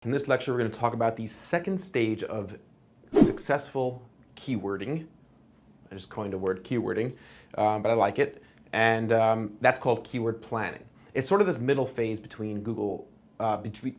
In this lecture, we're going to talk about the second stage of successful keywording. I just coined a word, keywording, but I like it. And that's called keyword planning. It's sort of this middle phase between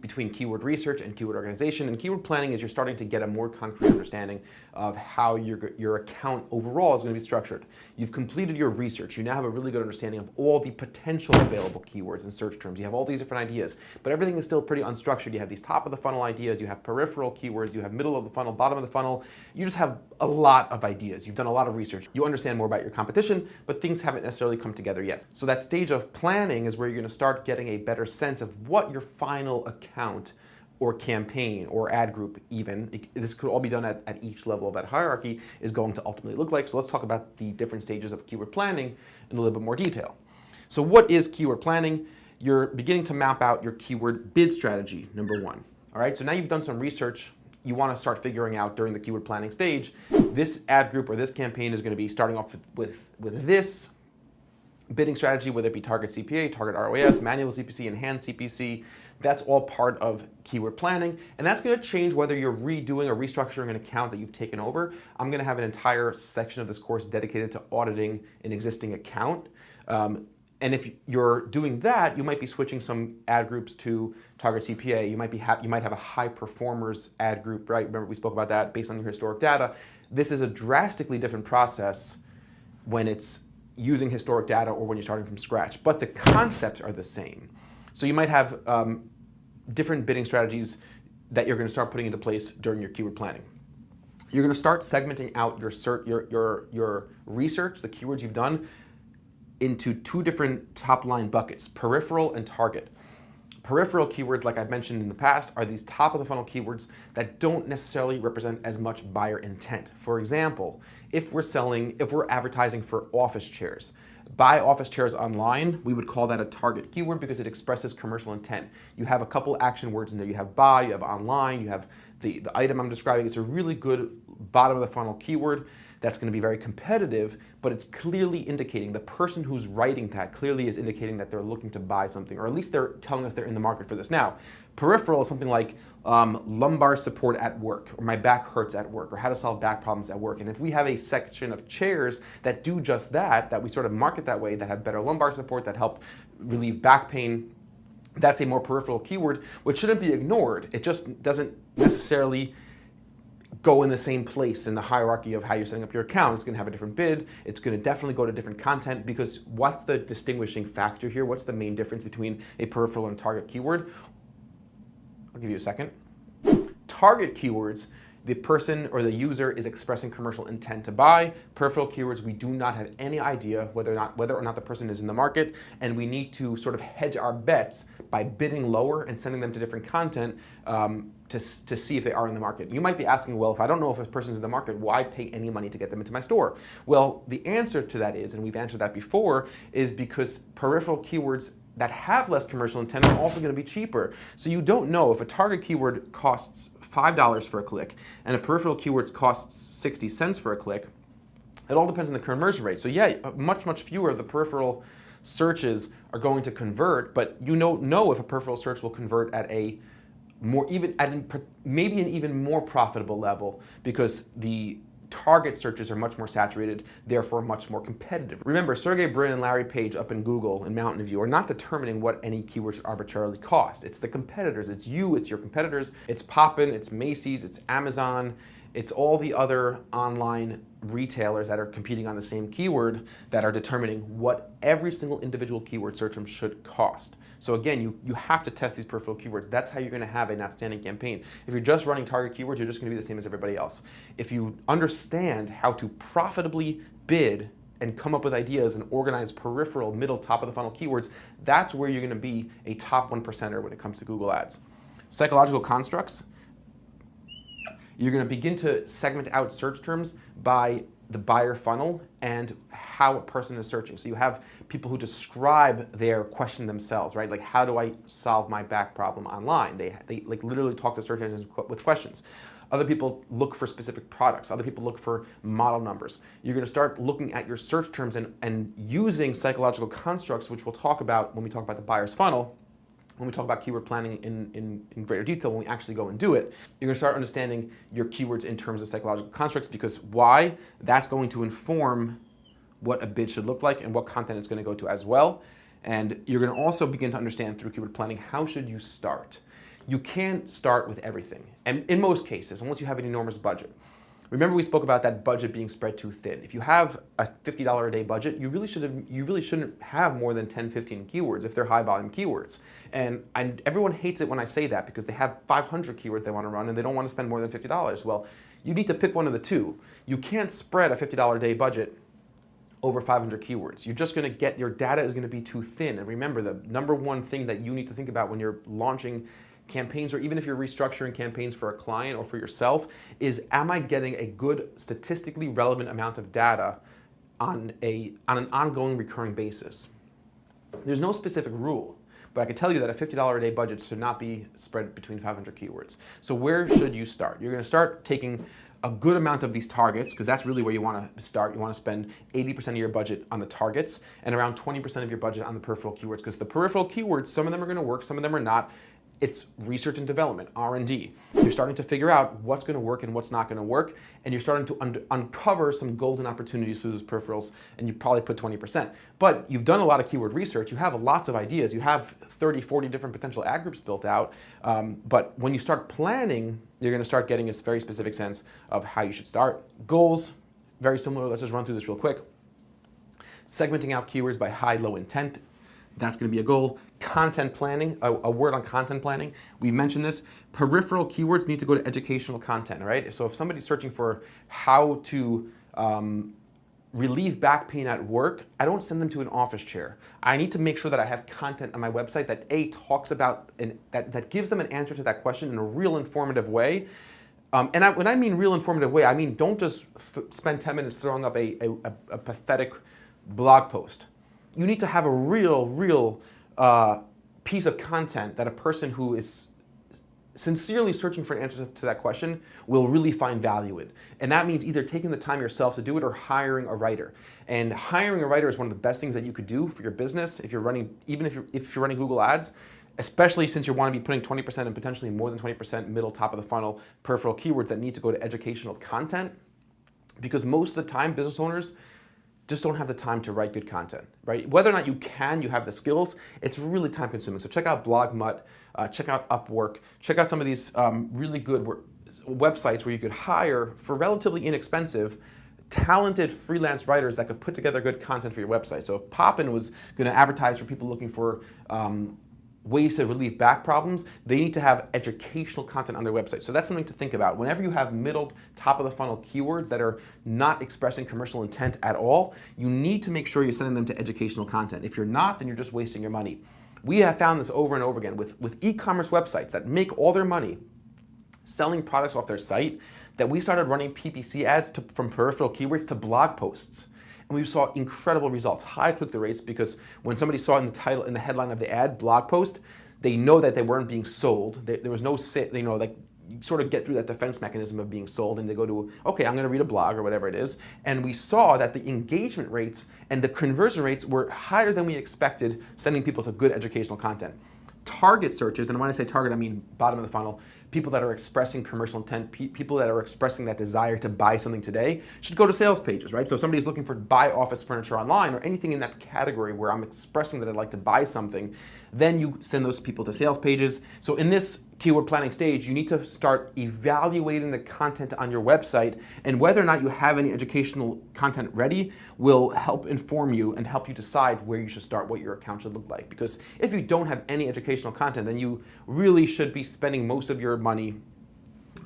between keyword research and keyword organization. And keyword planning is you're starting to get a more concrete understanding of how your account overall is going to be structured. You've completed your research. You now have a really good understanding of all the potential available keywords and search terms. You have all these different ideas, but everything is still pretty unstructured. You have these top of the funnel ideas, you have peripheral keywords, you have middle of the funnel, bottom of the funnel. You just have a lot of ideas. You've done a lot of research. You understand more about your competition, but things haven't necessarily come together yet. So that stage of planning is where you're going to start getting a better sense of what your final account or campaign or ad group even, this could all be done at each level of that hierarchy, is going to ultimately look like. So let's talk about the different stages of keyword planning in a little bit more detail. So what is keyword planning? You're beginning to map out your keyword bid strategy, number one. All right, so now you've done some research. You want to start figuring out during the keyword planning stage, this ad group or this campaign is going to be starting off with this bidding strategy, whether it be target CPA, target ROAS, manual CPC, enhanced CPC. That's all part of keyword planning, and that's going to change whether you're redoing or restructuring an account that you've taken over. I'm going to have an entire section of this course dedicated to auditing an existing account. And if you're doing that, you might be switching some ad groups to target CPA. You might have a high performers ad group, right? Remember we spoke about that based on your historic data. This is a drastically different process when it's using historic data or when you're starting from scratch, but the concepts are the same. So you might have different bidding strategies that you're going to start putting into place during your keyword planning. You're going to start segmenting out your research, the keywords you've done, into two different top line buckets, peripheral and target. Peripheral keywords, like I've mentioned in the past, are these top of the funnel keywords that don't necessarily represent as much buyer intent. For example, if we're advertising for office chairs, buy office chairs online, we would call that a target keyword because it expresses commercial intent. You have a couple action words in there. You have buy, you have online, you have the item I'm describing. It's a really good bottom of the funnel keyword that's going to be very competitive, but it's clearly indicating, the person who's writing that clearly is indicating that they're looking to buy something, or at least they're telling us they're in the market for this. Now, peripheral is something like lumbar support at work, or my back hurts at work, or how to solve back problems at work. And if we have a section of chairs that do just that, that we sort of market that way, that have better lumbar support, that help relieve back pain, that's a more peripheral keyword, which shouldn't be ignored. It just doesn't necessarily go in the same place in the hierarchy of how you're setting up your account. It's going to have a different bid. It's going to definitely go to different content, because what's the distinguishing factor here? What's the main difference between a peripheral and target keyword? I'll give you a second. Target keywords, the person or the user is expressing commercial intent to buy. Peripheral keywords, we do not have any idea whether or not the person is in the market, and we need to sort of hedge our bets by bidding lower and sending them to different content to see if they are in the market. You might be asking, well, if I don't know if a person's in the market, why pay any money to get them into my store? Well, the answer to that is, and we've answered that before, is because peripheral keywords that have less commercial intent are also going to be cheaper. So you don't know if a target keyword costs $5 for a click and a peripheral keyword costs 60 cents for a click. It all depends on the conversion rate. So yeah, much fewer of the peripheral searches are going to convert, but you don't know if a peripheral search will convert at a maybe an even more profitable level, because the target searches are much more saturated, therefore much more competitive. Remember, Sergey Brin and Larry Page up in Google and Mountain View are not determining what any keyword should arbitrarily cost. It's the competitors. It's you, it's your competitors. It's Poppin, it's Macy's, it's Amazon, it's all the other online retailers that are competing on the same keyword that are determining what every single individual keyword search term should cost. So again, you have to test these peripheral keywords. That's how you're going to have an outstanding campaign. If you're just running target keywords, you're just going to be the same as everybody else. If you understand how to profitably bid and come up with ideas and organize peripheral, middle, top of the funnel keywords, that's where you're going to be a top 1%er when it comes to Google Ads. Psychological constructs. You're going to begin to segment out search terms by the buyer funnel and how a person is searching. So you have people who describe their question themselves, right? Like, how do I solve my back problem online? They like literally talk to search engines with questions. Other people look for specific products. Other people look for model numbers. You're going to start looking at your search terms and using psychological constructs, which we'll talk about when we talk about the buyer's funnel, when we talk about keyword planning in greater detail, when we actually go and do it, you're gonna start understanding your keywords in terms of psychological constructs, because why? That's going to inform what a bid should look like and what content it's gonna go to as well. And you're gonna also begin to understand through keyword planning, how should you start? You can't start with everything. And in most cases, unless you have an enormous budget. Remember we spoke about that budget being spread too thin. If you have a $50 a day budget, you really shouldn't have more than 10, 15 keywords if they're high volume keywords. And everyone hates it when I say that because they have 500 keywords they want to run and they don't want to spend more than $50. Well, you need to pick one of the two. You can't spread a $50 a day budget over 500 keywords. You're just going to get, your data is going to be too thin. And remember, the number one thing that you need to think about when you're launching campaigns, or even if you're restructuring campaigns for a client or for yourself, is am I getting a good statistically relevant amount of data on an ongoing recurring basis? There's no specific rule, but I can tell you that a $50 a day budget should not be spread between 500 keywords. So where should you start? You're going to start taking a good amount of these targets, because that's really where you want to start. You want to spend 80% of your budget on the targets and around 20% of your budget on the peripheral keywords, because the peripheral keywords, some of them are going to work, some of them are not. It's research and development, R&D. You're starting to figure out what's going to work and what's not going to work, and you're starting to uncover some golden opportunities through those peripherals, and you probably put 20%. But you've done a lot of keyword research, you have lots of ideas, you have 30, 40 different potential ad groups built out, but when you start planning, you're going to start getting a very specific sense of how you should start. Goals, very similar. Let's just run through this real quick. Segmenting out keywords by high, low intent. That's going to be a goal. Content planning, a word on content planning. We mentioned this. Peripheral keywords need to go to educational content, right? So if somebody's searching for how to relieve back pain at work, I don't send them to an office chair. I need to make sure that I have content on my website that talks about, and that gives them an answer to that question in a real informative way. When I mean real informative way, I mean don't just spend 10 minutes throwing up a pathetic blog post. You need to have a real piece of content that a person who is sincerely searching for an answer to that question will really find value in. And that means either taking the time yourself to do it or hiring a writer. And hiring a writer is one of the best things that you could do for your business if you're running, even if you're running Google Ads, especially since you want to be putting 20% and potentially more than 20% middle, top of the funnel peripheral keywords that need to go to educational content. Because most of the time, business owners just don't have the time to write good content, right? Whether or not you have the skills, it's really time consuming. So check out BlogMutt, check out Upwork, check out some of these really good websites where you could hire for relatively inexpensive, talented freelance writers that could put together good content for your website. So if Poppin was gonna advertise for people looking for ways to relieve back problems, they need to have educational content on their website. So that's something to think about. Whenever you have middle, top of the funnel keywords that are not expressing commercial intent at all, you need to make sure you're sending them to educational content. If you're not, then you're just wasting your money. We have found this over and over again with e-commerce websites that make all their money selling products off their site, that we started running PPC ads from peripheral keywords to blog posts. And we saw incredible results, high click-through rates, because when somebody saw in the title, in the headline of the ad, blog post, they know that they weren't being sold. There was no, like you sort of get through that defense mechanism of being sold, and they go to, okay, I'm going to read a blog or whatever it is. And we saw that the engagement rates and the conversion rates were higher than we expected, sending people to good educational content. Target searches, and when I say target, I mean bottom of the funnel, people that are expressing commercial intent, people that are expressing that desire to buy something today, should go to sales pages, right? So if somebody's looking for buy office furniture online or anything in that category where I'm expressing that I'd like to buy something, then you send those people to sales pages. So in this keyword planning stage, you need to start evaluating the content on your website, and whether or not you have any educational content ready will help inform you and help you decide where you should start, what your account should look like. Because if you don't have any educational content, then you really should be spending most of your money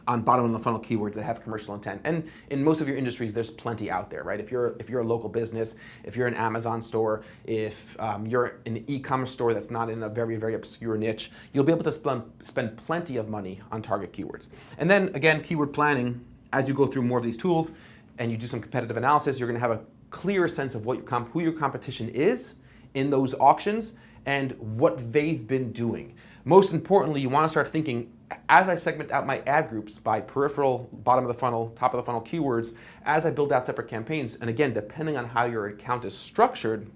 on bottom of the funnel keywords that have commercial intent. And in most of your industries, there's plenty out there, right? If you're a local business, if you're an Amazon store, if you're an e-commerce store that's not in a very, very obscure niche, you'll be able to spend plenty of money on target keywords. And then again, keyword planning, as you go through more of these tools and you do some competitive analysis, you're gonna have a clearer sense of who your competition is in those auctions and what they've been doing. Most importantly, you wanna start thinking, as I segment out my ad groups by peripheral, bottom of the funnel, top of the funnel keywords, as I build out separate campaigns, and again, depending on how your account is structured,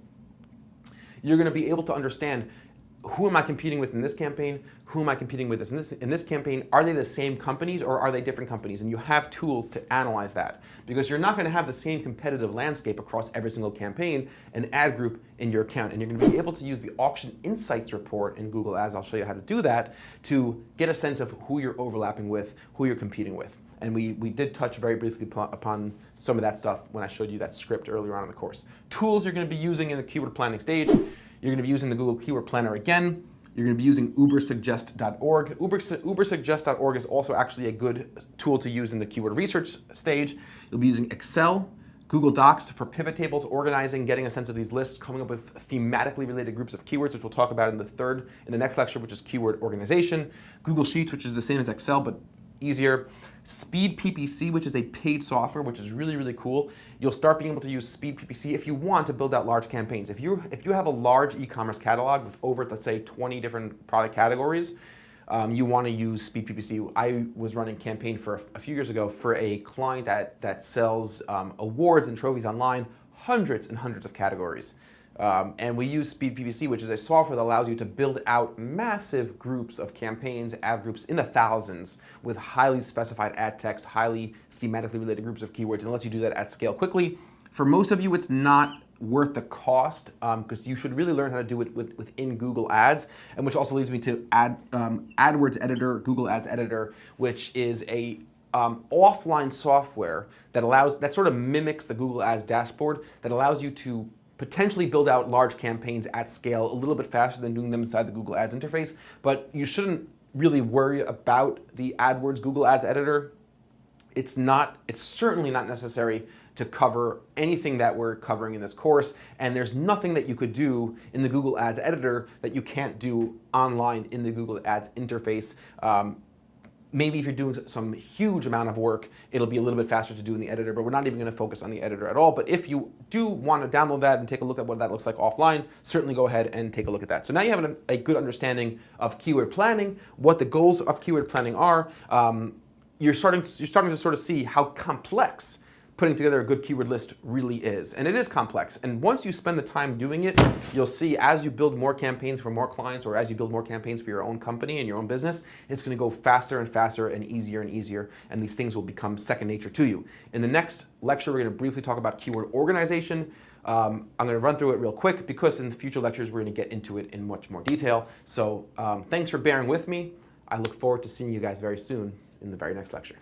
you're gonna be able to understand who am I competing with in this campaign? Who am I competing with in this campaign? Are they the same companies or are they different companies? And you have tools to analyze that, because you're not going to have the same competitive landscape across every single campaign and ad group in your account. And you're going to be able to use the Auction Insights report in Google Ads, I'll show you how to do that, to get a sense of who you're overlapping with, who you're competing with. And we did touch very briefly upon some of that stuff when I showed you that script earlier on in the course. Tools you're going to be using in the keyword planning stage. You're going to be using the Google Keyword Planner again. You're going to be using ubersuggest.org. Ubersuggest.org is also actually a good tool to use in the keyword research stage. You'll be using Excel, Google Docs for pivot tables, organizing, getting a sense of these lists, coming up with thematically related groups of keywords, which we'll talk about in the next lecture, which is keyword organization. Google Sheets, which is the same as Excel, but easier. Speed PPC, which is a paid software, which is really, really cool. You'll start being able to use Speed PPC if you want to build out large campaigns. If you have a large e-commerce catalog with over, let's say, 20 different product categories, you want to use Speed PPC. I was running a campaign for a few years ago for a client that sells awards and trophies online, hundreds and hundreds of categories. And we use Speed PPC, which is a software that allows you to build out massive groups of campaigns, ad groups in the thousands with highly specified ad text, highly thematically related groups of keywords, and lets you do that at scale quickly. For most of you, it's not worth the cost because you should really learn how to do it within Google Ads, and which also leads me to AdWords Editor, Google Ads Editor, which is a offline software that sort of mimics the Google Ads dashboard that allows you to potentially build out large campaigns at scale a little bit faster than doing them inside the Google Ads interface, but you shouldn't really worry about the AdWords Google Ads Editor. It's certainly not necessary to cover anything that we're covering in this course, and there's nothing that you could do in the Google Ads Editor that you can't do online in the Google Ads interface. Maybe if you're doing some huge amount of work, it'll be a little bit faster to do in the editor, but we're not even going to focus on the editor at all. But if you do want to download that and take a look at what that looks like offline, certainly go ahead and take a look at that. So now you have a good understanding of keyword planning, what the goals of keyword planning are. You're starting to sort of see how complex putting together a good keyword list really is. And it is complex. And once you spend the time doing it, you'll see as you build more campaigns for more clients, or as you build more campaigns for your own company and your own business, it's going to go faster and faster and easier, and these things will become second nature to you. In the next lecture, we're going to briefly talk about keyword organization. I'm going to run through it real quick because in the future lectures, we're going to get into it in much more detail. So thanks for bearing with me. I look forward to seeing you guys very soon in the very next lecture.